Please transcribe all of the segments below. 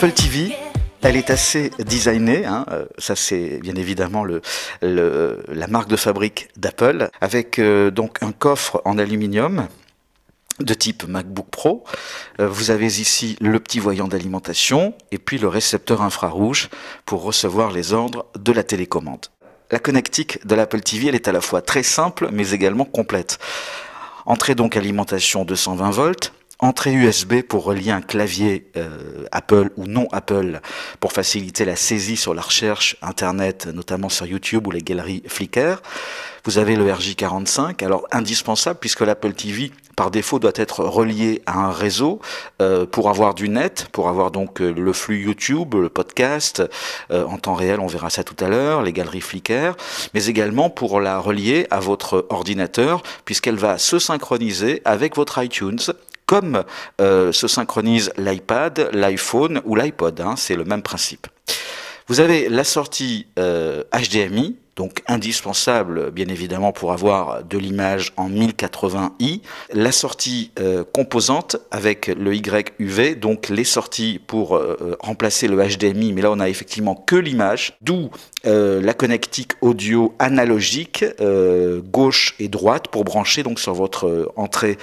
L'Apple TV, elle est assez designée, hein. Ça c'est bien évidemment la marque de fabrique d'Apple, avec donc un coffre en aluminium de type MacBook Pro. Vous avez ici le petit voyant d'alimentation et puis le récepteur infrarouge pour recevoir les ordres de la télécommande. La connectique de l'Apple TV, elle est à la fois très simple mais également complète. Entrée donc alimentation 220 volts, entrée USB pour relier un clavier Apple ou non Apple pour faciliter la saisie sur la recherche Internet, notamment sur YouTube ou les galeries Flickr. Vous avez le RJ45, alors indispensable puisque l'Apple TV par défaut doit être relié à un réseau pour avoir du net, pour avoir donc le flux YouTube, le podcast en temps réel, on verra ça tout à l'heure, les galeries Flickr, mais également pour la relier à votre ordinateur puisqu'elle va se synchroniser avec votre iTunes, comme se synchronise l'iPad, l'iPhone ou l'iPod, hein, c'est le même principe. Vous avez la sortie HDMI, donc indispensable bien évidemment pour avoir de l'image en 1080i. La sortie composante avec le YUV, donc les sorties pour remplacer le HDMI, mais là on a effectivement que l'image, d'où la connectique audio analogique gauche et droite pour brancher donc sur votre entrée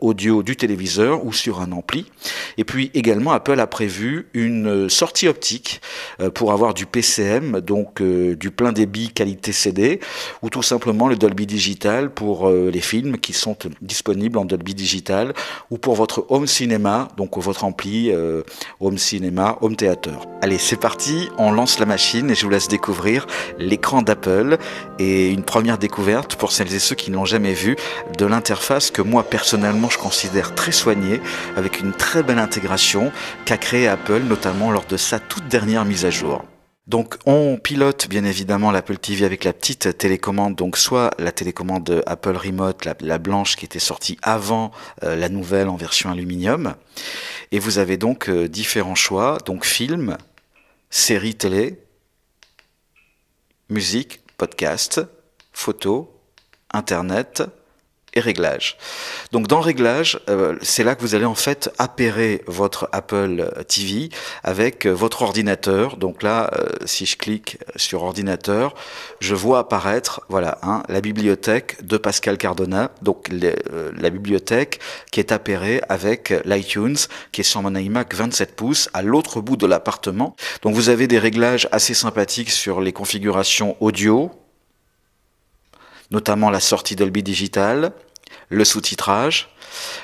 audio du téléviseur ou sur un ampli. Et puis également Apple a prévu une sortie optique pour avoir du PCM, donc du plein débit qualité CD, ou tout simplement le Dolby Digital pour les films qui sont disponibles en Dolby Digital, ou pour votre home cinéma, donc votre ampli home cinéma, home theater. Allez, c'est parti, on lance la machine et je vous laisse découvrir l'écran d'Apple et une première découverte pour celles et ceux qui ne l'ont jamais vu de l'interface que moi personnellement je considère très soignée, avec une très belle intégration qu'a créé Apple, notamment lors de sa toute dernière mise à jour. Donc on pilote bien évidemment l'Apple TV avec la petite télécommande, donc soit la télécommande Apple Remote, la blanche qui était sortie avant la nouvelle en version aluminium, et vous avez donc différents choix, donc film, série télé, musique, podcast, photo, internet et réglages. Donc dans réglages, c'est là que vous allez en fait appairer votre Apple TV avec votre ordinateur. Donc là, si je clique sur ordinateur, je vois apparaître voilà, la bibliothèque de Pascal Cardona, donc la bibliothèque qui est appairée avec l'iTunes qui est sur mon iMac 27 pouces à l'autre bout de l'appartement. Donc vous avez des réglages assez sympathiques sur les configurations audio, notamment la sortie Dolby Digital, le sous-titrage,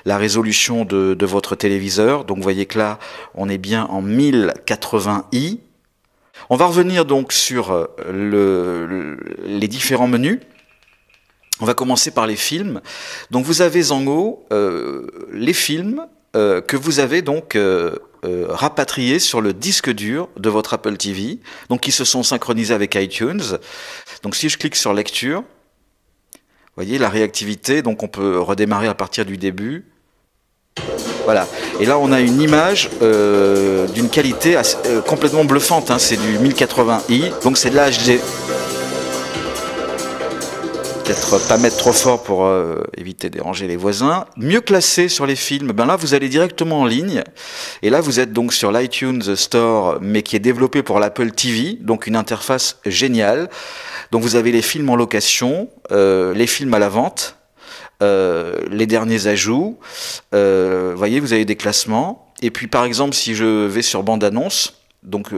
la résolution de votre téléviseur. Donc vous voyez que là, on est bien en 1080i. On va revenir donc sur les différents menus. On va commencer par les films. Donc vous avez en haut les films que vous avez donc rapatriés sur le disque dur de votre Apple TV, donc qui se sont synchronisés avec iTunes. Donc si je clique sur lecture, vous voyez la réactivité, donc on peut redémarrer à partir du début. Voilà, et là on a une image d'une qualité complètement bluffante, hein. C'est du 1080i, donc c'est de la HD. Peut-être pas mettre trop fort pour éviter de déranger les voisins. Mieux classé sur les films, ben là vous allez directement en ligne, et là vous êtes donc sur l'iTunes Store, mais qui est développé pour l'Apple TV, donc une interface géniale. Donc vous avez les films en location, les films à la vente, les derniers ajouts, vous voyez, vous avez des classements, et puis par exemple si je vais sur bande-annonce, donc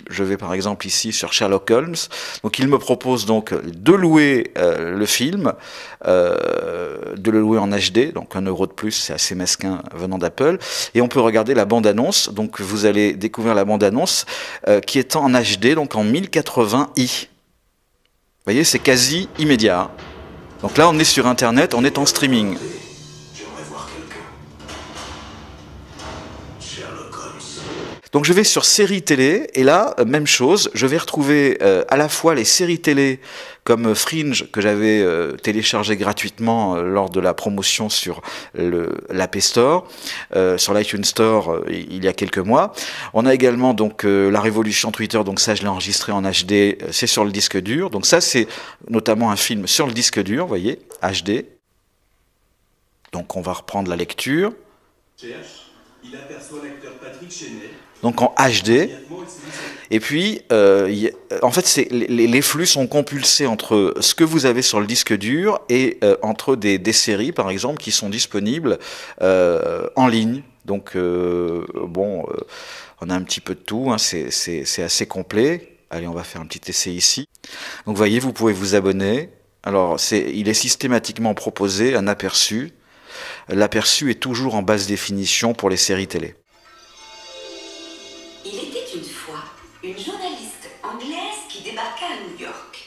je vais par exemple ici sur Sherlock Holmes, donc il me propose donc de louer le film, de le louer en HD, donc 1 € de plus, c'est assez mesquin venant d'Apple, et on peut regarder la bande-annonce, donc vous allez découvrir la bande-annonce qui est en HD, donc en 1080i. Vous voyez, c'est quasi immédiat. Donc là, on est sur Internet, on est en streaming. Donc je vais sur séries télé, et là, même chose, je vais retrouver à la fois les séries télé comme Fringe, que j'avais téléchargé gratuitement lors de la promotion sur l'App Store, sur l'iTunes Store il y a quelques mois. On a également donc la révolution Twitter, donc ça je l'ai enregistré en HD, c'est sur le disque dur. Donc ça c'est notamment un film sur le disque dur, vous voyez, HD. Donc on va reprendre la lecture. Il aperçoit l'acteur Patrick Chenet, donc en HD. Et puis, en fait, les flux sont compulsés entre ce que vous avez sur le disque dur et entre des séries, par exemple, qui sont disponibles en ligne. Donc, on a un petit peu de tout, hein, c'est assez complet. Allez, on va faire un petit essai ici. Donc, vous voyez, vous pouvez vous abonner. Alors, il est systématiquement proposé un aperçu. L'aperçu est toujours en basse définition pour les séries télé. Il était une fois une journaliste anglaise qui débarqua à New York.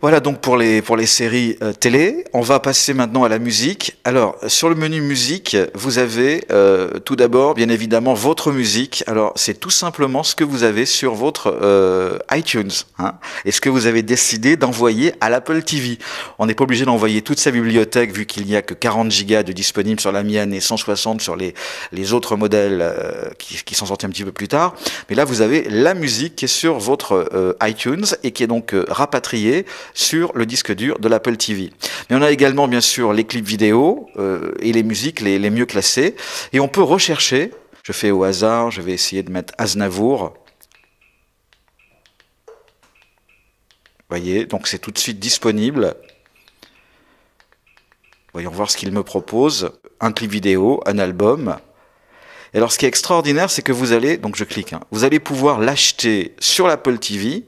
Voilà donc pour les séries télé. On va passer maintenant à la musique. Alors sur le menu musique, vous avez tout d'abord bien évidemment votre musique. Alors c'est tout simplement ce que vous avez sur votre iTunes, hein, et ce que vous avez décidé d'envoyer à l'Apple TV. On n'est pas obligé d'envoyer toute sa bibliothèque vu qu'il n'y a que 40 gigas de disponibles sur la mienne et 160 sur les autres modèles qui sont sortis un petit peu plus tard. Mais là vous avez la musique qui est sur votre iTunes et qui est donc rapatriée sur le disque dur de l'Apple TV. Mais on a également bien sûr les clips vidéo et les musiques les mieux classées. Et on peut rechercher, je fais au hasard, je vais essayer de mettre Aznavour. Vous voyez, donc c'est tout de suite disponible. Voyons voir ce qu'il me propose. Un clip vidéo, un album. Et alors ce qui est extraordinaire, c'est que vous allez, donc je clique, hein, vous allez pouvoir l'acheter sur l'Apple TV.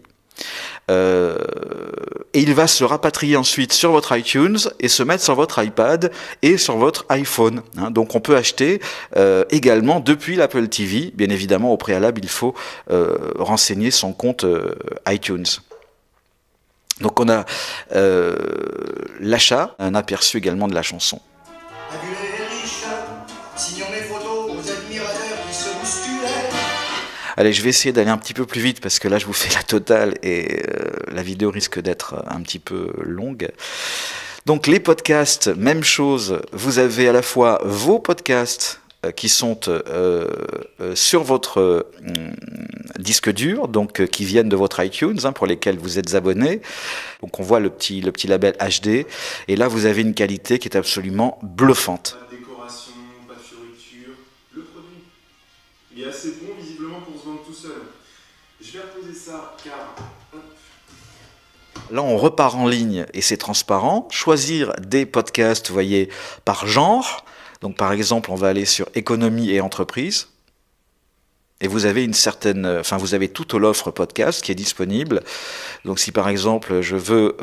Et il va se rapatrier ensuite sur votre iTunes et se mettre sur votre iPad et sur votre iPhone. Hein. Donc on peut acheter également depuis l'Apple TV. Bien évidemment, au préalable, il faut renseigner son compte iTunes. Donc on a l'achat, un aperçu également de la chanson. Signons mes photos aux admirateurs qui se bousculaient. Allez, je vais essayer d'aller un petit peu plus vite parce que là je vous fais la totale et la vidéo risque d'être un petit peu longue. Donc les podcasts, même chose, vous avez à la fois vos podcasts qui sont sur votre disque dur, donc qui viennent de votre iTunes, hein, pour lesquels vous êtes abonné. Donc on voit le petit label HD et là vous avez une qualité qui est absolument bluffante. Pas de décoration, pas de fioriture, le produit. Il est assez bon visiblement pour se vendre tout seul. Je vais reposer ça car... Là, on repart en ligne et c'est transparent. Choisir des podcasts, vous voyez, par genre. Donc, par exemple, on va aller sur économie et entreprise. Et vous avez vous avez toute l'offre podcast qui est disponible. Donc, si par exemple, je veux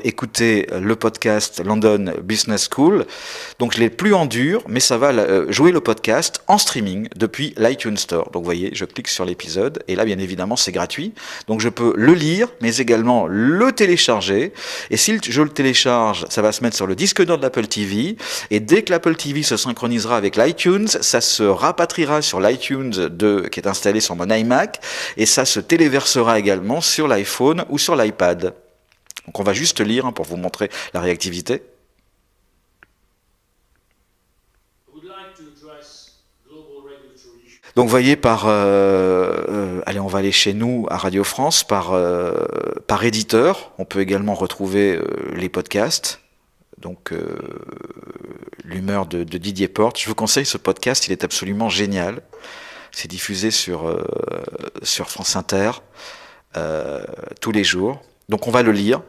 écouter le podcast London Business School, donc je l'ai plus en dur, mais ça va jouer le podcast en streaming depuis l'iTunes Store. Donc, vous voyez, je clique sur l'épisode et là, bien évidemment, c'est gratuit. Donc, je peux le lire, mais également le télécharger. Et si je le télécharge, ça va se mettre sur le disque dur de l'Apple TV. Et dès que l'Apple TV se synchronisera avec l'iTunes, ça se rapatriera sur l'iTunes qui est installé sur mon iMac et ça se téléversera également sur l'iPhone ou sur l'iPad. Donc on va juste lire, hein, pour vous montrer la réactivité. Donc vous voyez allez, on va aller chez nous à Radio France par éditeur. On peut également retrouver les podcasts. Donc l'humeur de Didier Porte. Je vous conseille ce podcast, il est absolument génial. C'est diffusé sur France Inter tous les jours. Donc on va le lire.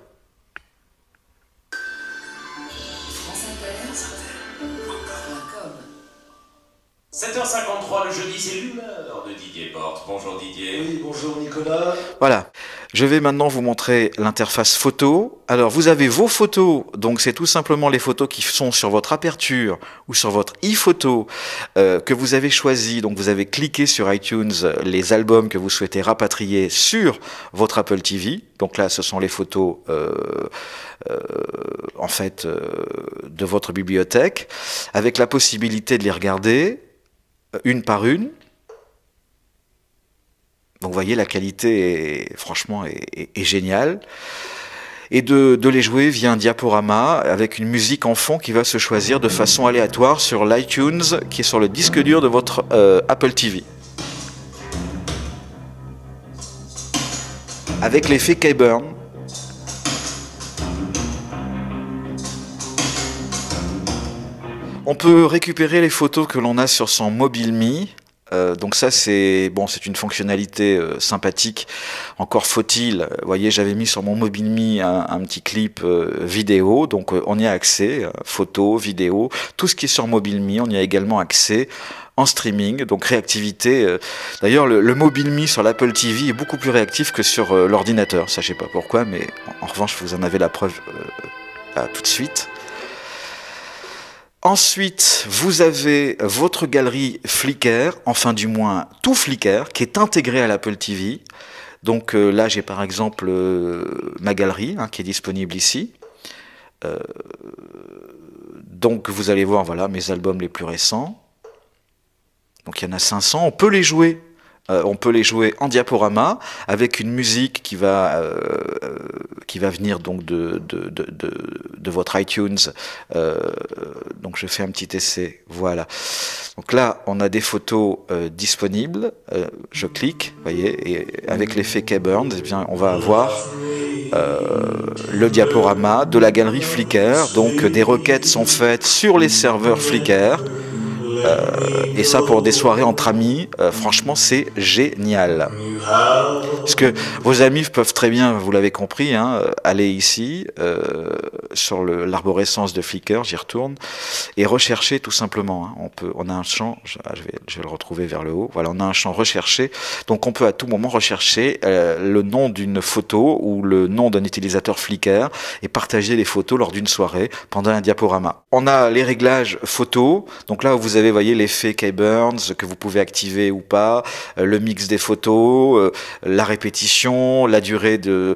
7h53 le jeudi, c'est l'humeur de Didier Porte. Bonjour Didier. Oui, bonjour Nicolas. Voilà. Je vais maintenant vous montrer l'interface photo. Alors, vous avez vos photos, donc c'est tout simplement les photos qui sont sur votre aperture ou sur votre e-photo que vous avez choisi. Donc, vous avez cliqué sur iTunes les albums que vous souhaitez rapatrier sur votre Apple TV. Donc là, ce sont les photos en fait de votre bibliothèque, avec la possibilité de les regarder une par une. Donc vous voyez, la qualité est géniale. Et de les jouer via un diaporama avec une musique en fond qui va se choisir de façon aléatoire sur l'iTunes qui est sur le disque dur de votre Apple TV. Avec l'effet Keyburn. On peut récupérer les photos que l'on a sur son MobileMe. Donc ça c'est bon, c'est une fonctionnalité sympathique. Encore faut-il, vous voyez, j'avais mis sur mon MobileMe un petit clip vidéo, donc on y a accès, photos, vidéos, tout ce qui est sur MobileMe, on y a également accès en streaming, donc réactivité. D'ailleurs, le MobileMe sur l'Apple TV est beaucoup plus réactif que sur l'ordinateur. Ça, je sais pas pourquoi, mais en revanche, vous en avez la preuve là, tout de suite. Ensuite, vous avez votre galerie Flickr, enfin du moins tout Flickr, qui est intégré à l'Apple TV. Donc là, j'ai par exemple ma galerie qui est disponible ici. Donc vous allez voir, voilà, mes albums les plus récents. Donc il y en a 500, on peut les jouer. On peut les jouer en diaporama avec une musique qui va venir donc de votre iTunes. Donc je fais un petit essai, voilà. Donc là on a des photos disponibles. Je clique, vous voyez, et avec l'effet K-Burn, eh bien on va avoir le diaporama de la galerie Flickr. Donc des requêtes sont faites sur les serveurs Flickr. Et ça pour des soirées entre amis, franchement c'est génial. Parce que vos amis peuvent très bien, vous l'avez compris, aller ici sur l'arborescence de Flickr, j'y retourne, et rechercher tout simplement. On a un champ, je vais le retrouver vers le haut. Voilà, on a un champ recherché, donc on peut à tout moment rechercher le nom d'une photo ou le nom d'un utilisateur Flickr et partager les photos lors d'une soirée pendant un diaporama. On a les réglages photos, donc là vous avez, voyez, l'effet K-Burns que vous pouvez activer ou pas, le mix des photos, la répétition, la durée de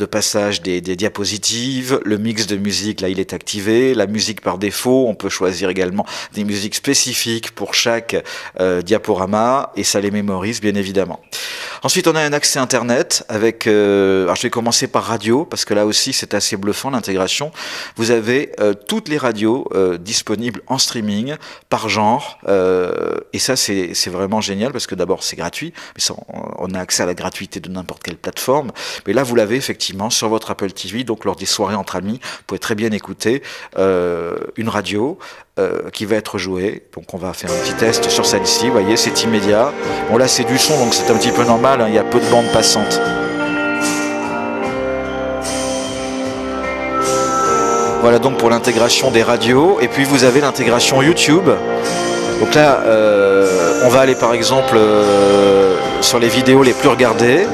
passage des diapositives, le mix de musique, là il est activé, la musique par défaut, on peut choisir également des musiques spécifiques pour chaque diaporama et ça les mémorise bien évidemment. Ensuite on a un accès internet avec, alors je vais commencer par radio parce que là aussi c'est assez bluffant l'intégration. Vous avez toutes les radios disponibles en streaming par genre et ça c'est vraiment génial parce que d'abord c'est gratuit, mais ça, on a accès à la gratuité de n'importe quelle plateforme, mais là vous l'avez effectivement sur votre Apple TV, donc lors des soirées entre amis vous pouvez très bien écouter une radio qui va être jouée. Donc on va faire un petit test sur celle-ci, vous voyez c'est immédiat. Bon là c'est du son donc c'est un petit peu normal, il y a peu de bandes passantes. Voilà donc pour l'intégration des radios. Et puis vous avez l'intégration YouTube. Donc là, on va aller par exemple sur les vidéos les plus regardées.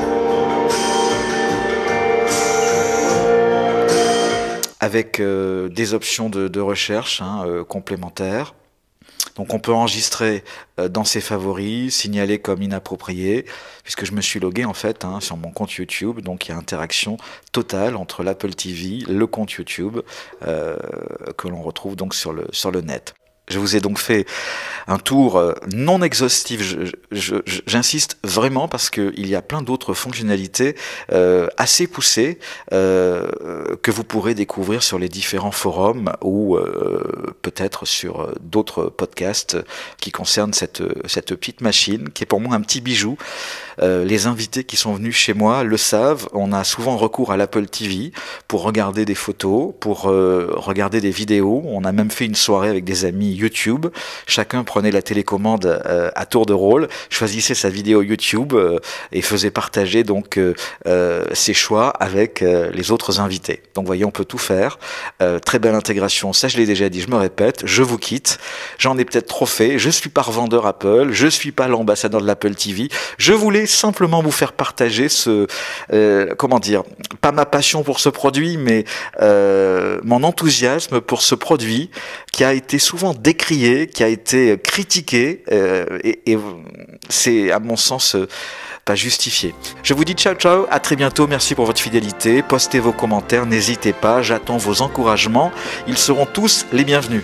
Avec des options de recherche complémentaires. Donc on peut enregistrer dans ses favoris, signaler comme inapproprié, puisque je me suis logué en fait sur mon compte YouTube, donc il y a interaction totale entre l'Apple TV, le compte YouTube, que l'on retrouve donc sur le net. Je vous ai donc fait un tour non exhaustif, j'insiste vraiment parce qu'il y a plein d'autres fonctionnalités assez poussées que vous pourrez découvrir sur les différents forums ou peut-être sur d'autres podcasts qui concernent cette petite machine qui est pour moi un petit bijou. Les invités qui sont venus chez moi le savent, on a souvent recours à l'Apple TV pour regarder des photos, pour regarder des vidéos. On a même fait une soirée avec des amis YouTube. Chacun prenait la télécommande à tour de rôle, choisissait sa vidéo YouTube et faisait partager donc ses choix avec les autres invités. Donc vous voyez, on peut tout faire. Très belle intégration, ça je l'ai déjà dit, je me répète, je vous quitte. J'en ai peut-être trop fait, je suis pas revendeur Apple, je suis pas l'ambassadeur de l'Apple TV. Je voulais simplement vous faire partager comment dire, pas ma passion pour ce produit, mais mon enthousiasme pour ce produit qui a été souvent décrié, qui a été critiqué, et c'est à mon sens pas justifié. Je vous dis ciao ciao, à très bientôt, merci pour votre fidélité, postez vos commentaires, n'hésitez pas, j'attends vos encouragements, ils seront tous les bienvenus.